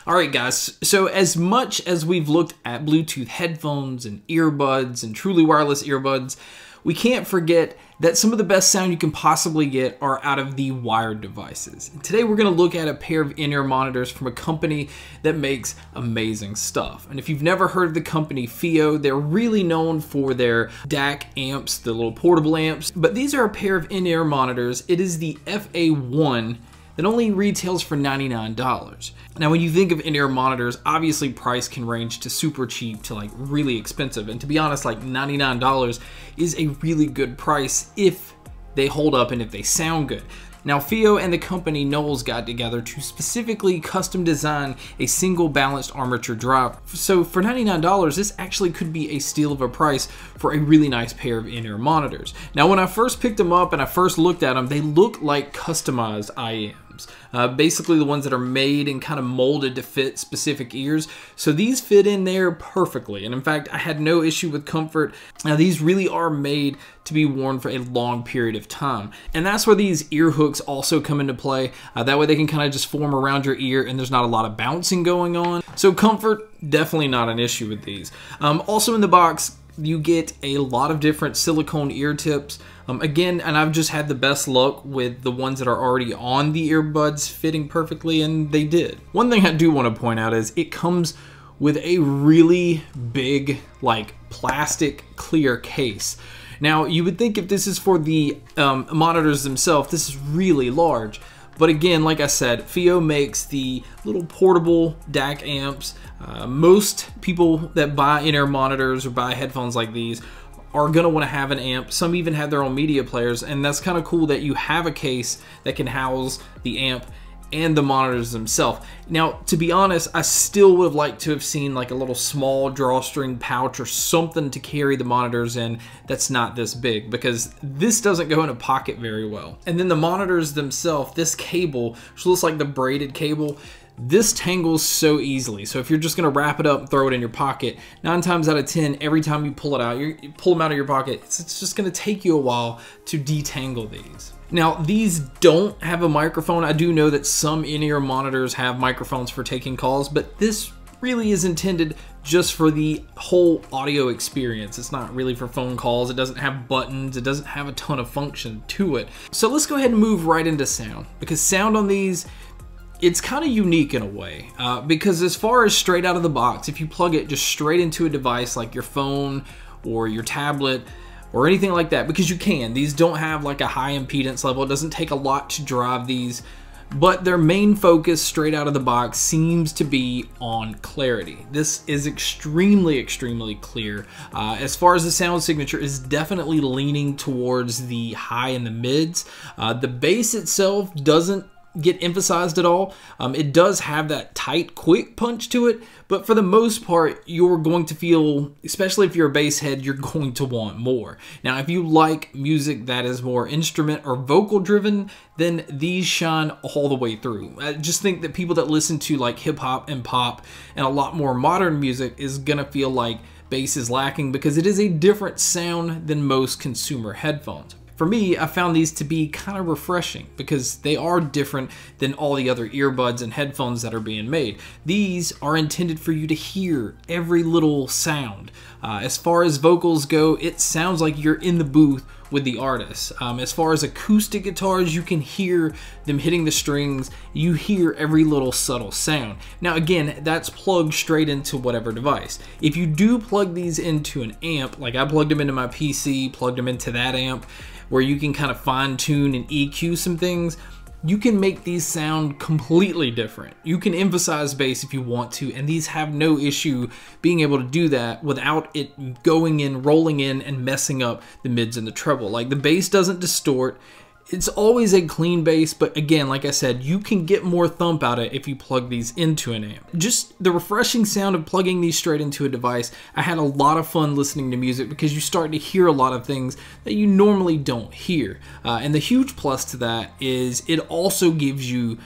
Alright guys, so as much as we've looked at Bluetooth headphones and earbuds and truly wireless earbuds, we can't forget that some of the best sound you can possibly get are out of the wired devices. And today we're going to look at a pair of in-ear monitors from a company that makes amazing stuff. And if you've never heard of the company Fiio, they're really known for their DAC amps, the little portable amps. But these are a pair of in-ear monitors. It is the FA1 that only retails for $99. Now when you think of in-ear monitors, obviously price can range to super cheap to like really expensive, and to be honest, like $99 is a really good price if they hold up and if they sound good. Now Fiio and the company Knowles got together to specifically custom design a single balanced armature drop. So for $99, this actually could be a steal of a price for a really nice pair of in-ear monitors. Now when I first picked them up and I first looked at them, they look like customized IEMs. Basically the ones that are made and kind of molded to fit specific ears. So these fit in there perfectly. And in fact, I had no issue with comfort. Now these really are made to be worn for a long period of time. And that's where these ear hooks also come into play. That way they can kind of just form around your ear and there's not a lot of bouncing going on. So comfort, definitely not an issue with these. Also in the box, you get a lot of different silicone ear tips. Again, and I've just had the best luck with the ones that are already on the earbuds fitting perfectly, and they did. One thing I do want to point out is it comes with a really big, like, plastic clear case. Now, you would think if this is for the monitors themselves, this is really large. But again, like I said, Fiio makes the little portable DAC amps. Most people that buy in-ear monitors or buy headphones like these are gonna wanna have an amp. Some even have their own media players, and that's kind of cool that you have a case that can house the amp and the monitors themselves. Now, to be honest, I still would have liked to have seen like a little small drawstring pouch or something to carry the monitors in that's not this big, because this doesn't go in a pocket very well. And then the monitors themselves, this cable, which looks like the braided cable, this tangles so easily. So if you're just gonna wrap it up and throw it in your pocket, 9 times out of 10, every time you pull it out, you pull them out of your pocket, it's just gonna take you a while to detangle these. Now, these don't have a microphone. I do know that some in-ear monitors have microphones for taking calls, but this really is intended just for the whole audio experience. It's not really for phone calls. It doesn't have buttons. It doesn't have a ton of function to it. So let's go ahead and move right into sound, because sound on these, it's kind of unique in a way, because as far as straight out of the box, if you plug it just straight into a device like your phone or your tablet or anything like that, because you can, these don't have like a high impedance level. It doesn't take a lot to drive these, but their main focus straight out of the box seems to be on clarity. This is extremely, extremely clear. As far as the sound signature is definitely leaning towards the high and the mids. The bass itself doesn't get emphasized at all. It does have that tight, quick punch to it, but for the most part, you're going to feel, especially if you're a bass head, you're going to want more. Now, if you like music that is more instrument or vocal driven, then these shine all the way through. I just think that people that listen to like hip hop and pop and a lot more modern music is gonna feel like bass is lacking, because it is a different sound than most consumer headphones. For me, I found these to be kind of refreshing because they are different than all the other earbuds and headphones that are being made. These are intended for you to hear every little sound. As far as vocals go, it sounds like you're in the booth with the artist. As far as acoustic guitars, you can hear them hitting the strings. You hear every little subtle sound. Now again, that's plugged straight into whatever device. If you do plug these into an amp, like I plugged them into my PC, plugged them into that amp, where you can kind of fine tune and EQ some things, you can make these sound completely different. You can emphasize bass if you want to, and these have no issue being able to do that without it going in, rolling in, and messing up the mids and the treble. Like the bass doesn't distort. It's always a clean bass, but again, like I said, you can get more thump out of it if you plug these into an amp. Just the refreshing sound of plugging these straight into a device. I had a lot of fun listening to music because you start to hear a lot of things that you normally don't hear. And the huge plus to that is it also gives you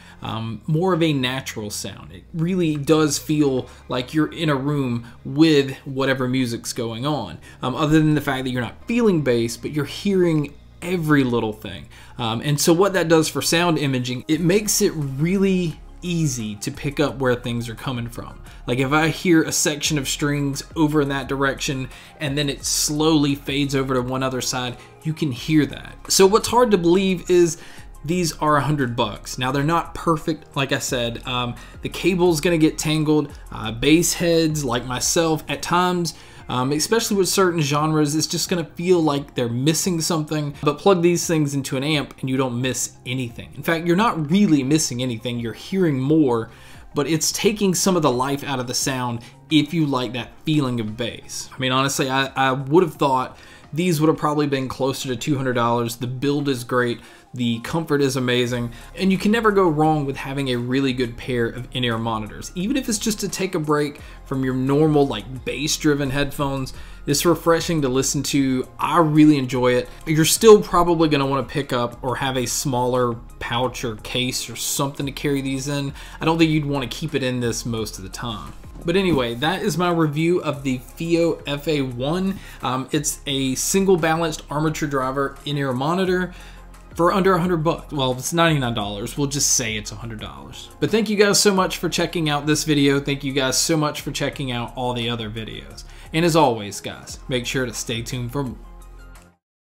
more of a natural sound. It really does feel like you're in a room with whatever music's going on. Other than the fact that you're not feeling bass, but you're hearing every little thing. And so what that does for sound imaging, it makes it really easy to pick up where things are coming from. Like if I hear a section of strings over in that direction and then it slowly fades over to one other side, you can hear that. So what's hard to believe is these are $100. Now they're not perfect, like I said. The cable's gonna get tangled. Bass heads like myself at times, especially with certain genres, it's just gonna feel like they're missing something. But plug these things into an amp and you don't miss anything. In fact, you're not really missing anything. You're hearing more, but it's taking some of the life out of the sound if you like that feeling of bass. I mean, honestly, I would have thought these would have probably been closer to $200. The build is great, the comfort is amazing, and you can never go wrong with having a really good pair of in-ear monitors. Even if it's just to take a break from your normal like bass-driven headphones, it's refreshing to listen to. I really enjoy it. You're still probably gonna wanna pick up or have a smaller pouch or case or something to carry these in. I don't think you'd wanna keep it in this most of the time. But anyway, that is my review of the Fiio FA1. It's a single balanced armature driver in-ear monitor for under $100. Well, it's $99. We'll just say it's $100. But thank you guys so much for checking out this video. Thank you guys so much for checking out all the other videos. And as always, guys, make sure to stay tuned for more.